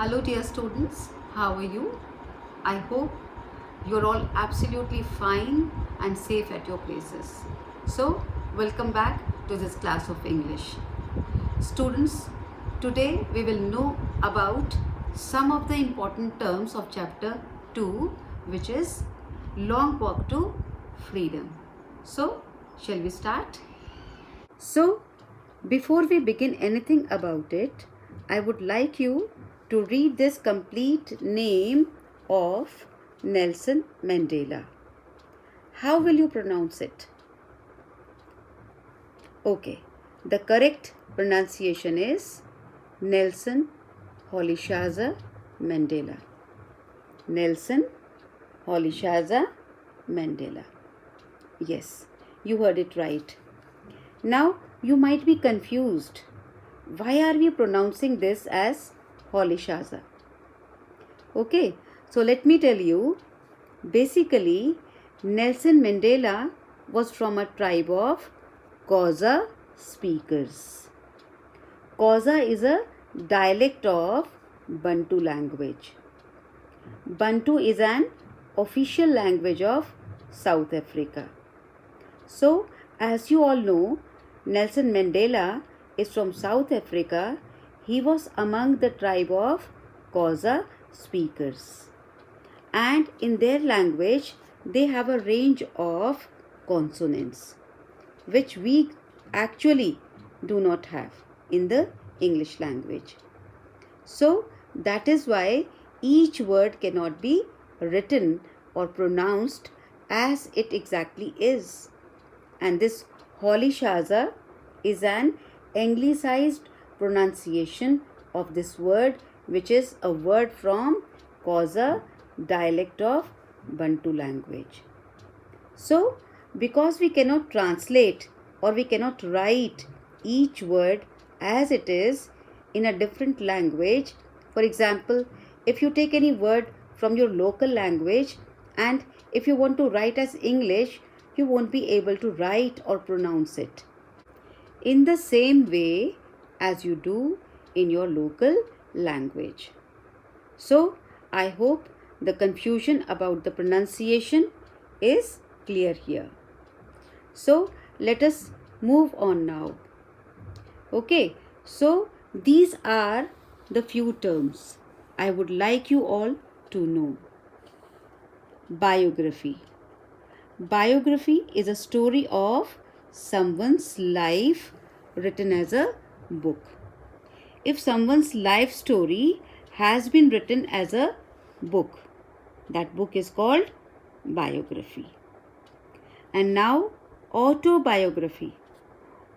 Hello dear students, how are you? I hope you're all absolutely fine and safe at your places. So, welcome back to this class of English. Students, today we will know about some of the important terms of chapter 2, which is Long Walk to Freedom. So, shall we start? So, before we begin anything about it, I would like you to read this complete name of Nelson Mandela. How will you pronounce it? Okay, the correct pronunciation is Nelson Holishaza Mandela. Nelson Holishaza Mandela. Yes, you heard it right. Now you might be confused. Why are we pronouncing this as Holishaza? Okay, so let me tell you. Basically, Nelson Mandela was from a tribe of Xhosa speakers. Xhosa is a dialect of Bantu language. Bantu is an official language of South Africa. So, as you all know, Nelson Mandela is from South Africa. He was among the tribe of Xhosa speakers. And in their language, they have a range of consonants, which we actually do not have in the English language. So, that is why each word cannot be written or pronounced as it exactly is. And this Holishaza is an anglicized pronunciation of this word, which is a word from Xhosa dialect of Bantu language. So, because we cannot translate or we cannot write each word as it is in a different language, for example, if you take any word from your local language and if you want to write as English, you won't be able to write or pronounce it in the same way as you do in your local language. So, I hope the confusion about the pronunciation is clear here. So, let us move on now. Okay, so these are the few terms I would like you all to know. Biography. Biography is a story of someone's life written as a book. If someone's life story has been written as a book, that book is called biography. And now, autobiography.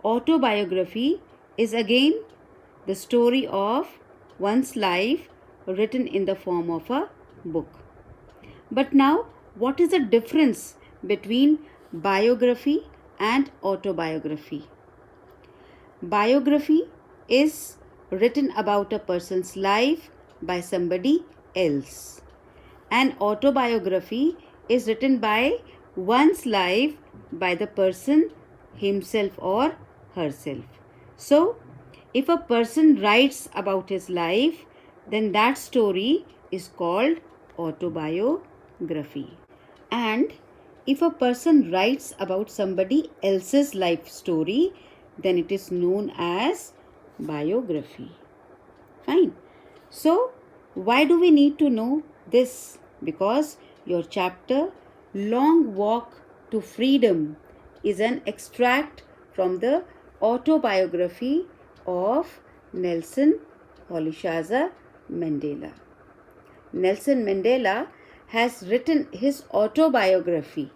Autobiography is again the story of one's life written in the form of a book. But now, what is the difference between biography and autobiography? Biography is written about a person's life by somebody else. And autobiography is written by one's life by the person himself or herself. So, if a person writes about his life, then that story is called autobiography. And if a person writes about somebody else's life story, then it is known as biography. Fine. So, why do we need to know this? Because your chapter Long Walk to Freedom is an extract from the autobiography of Nelson Holishaza Mandela. Nelson Mandela has written his autobiography,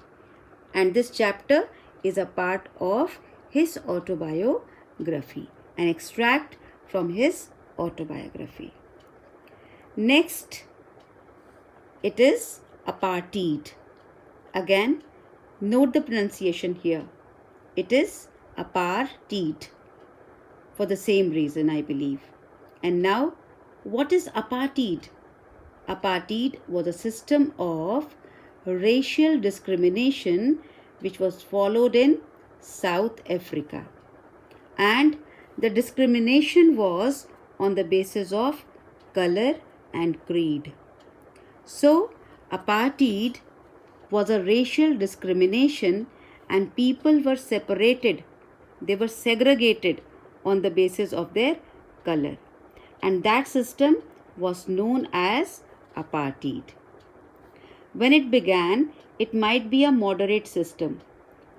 and this chapter is a part of his autobiography, an extract from his autobiography. Next, it is apartheid. Again, note the pronunciation here. It is apartheid for the same reason, I believe. And now, what is apartheid? Apartheid was a system of racial discrimination which was followed in South Africa. And the discrimination was on the basis of color and creed. So, apartheid was a racial discrimination and people were separated, they were segregated on the basis of their color. And that system was known as apartheid. When it began, it might be a moderate system,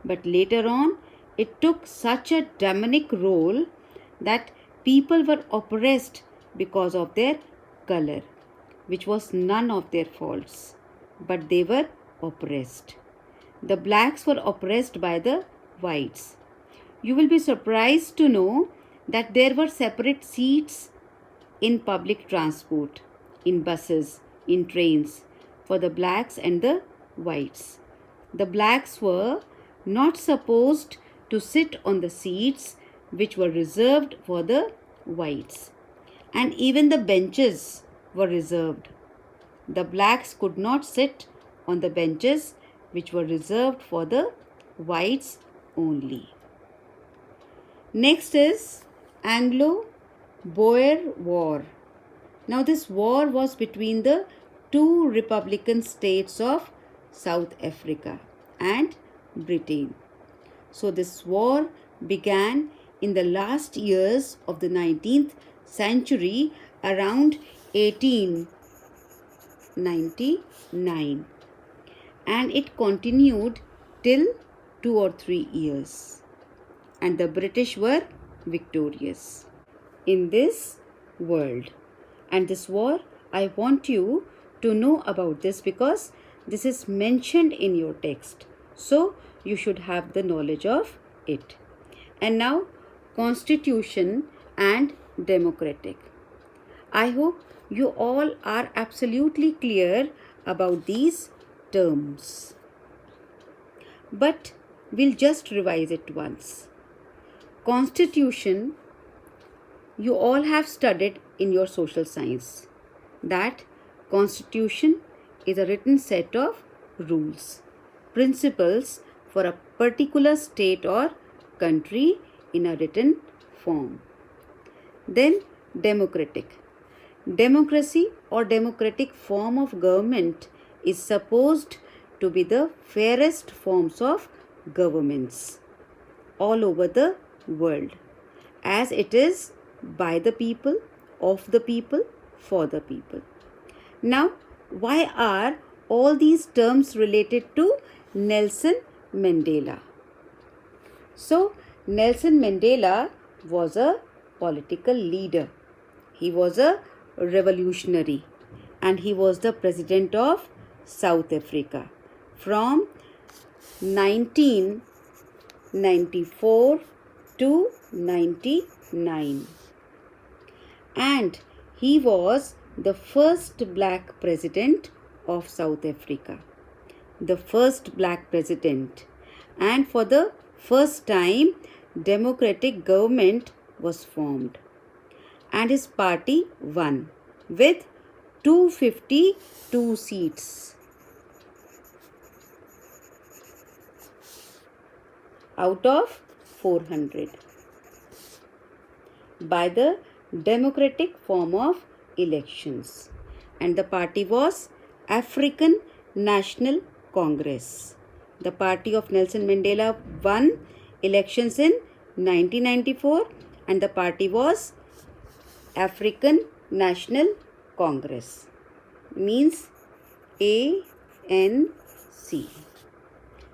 but later on, it took such a demonic role that people were oppressed because of their color, which was none of their faults, but they were oppressed. The blacks were oppressed by the whites. You will be surprised to know that there were separate seats in public transport, in buses, in trains, for the blacks and the whites. The blacks were not supposed to sit on the seats which were reserved for the whites. And even the benches were reserved. The blacks could not sit on the benches which were reserved for the whites only. Next is Anglo-Boer War. Now this war was between the two Republican states of South Africa and Britain. So this war began in the last years of the 19th century around 1899, and it continued till 2 or 3 years, and the British were victorious in this world. And this war, I want you to know about this because this is mentioned in your text, so you should have the knowledge of it. And now, constitution and democratic. I hope you all are absolutely clear about these terms, but we'll just revise it once. Constitution, you all have studied in your social science that constitution is a written set of rules, principles for a particular state or country in a written form. Then democratic. Democracy or democratic form of government is supposed to be the fairest forms of governments all over the world, as it is by the people, of the people, for the people. Now, why are all these terms related to Nelson Mandela? So, Nelson Mandela was a political leader. He was a revolutionary and he was the president of South Africa from 1994 to 99. And he was the first black president of South Africa. The first black president. And for the first time, democratic government was formed. And his party won with 252 seats out of 400 by the democratic form of elections. And the party was African National Congress. The party of Nelson Mandela won elections in 1994 and the party was African National Congress, means ANC.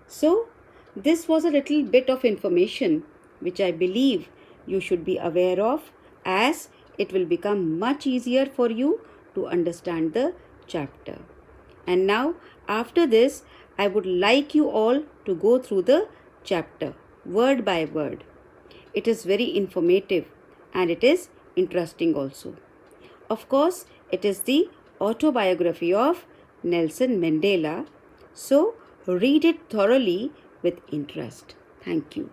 So this was a little bit of information which I believe you should be aware of, as it will become much easier for you to understand the chapter. And now after this, I would like you all to go through the chapter word by word. It is very informative and it is interesting also. Of course, it is the autobiography of Nelson Mandela, so read it thoroughly with interest. Thank you.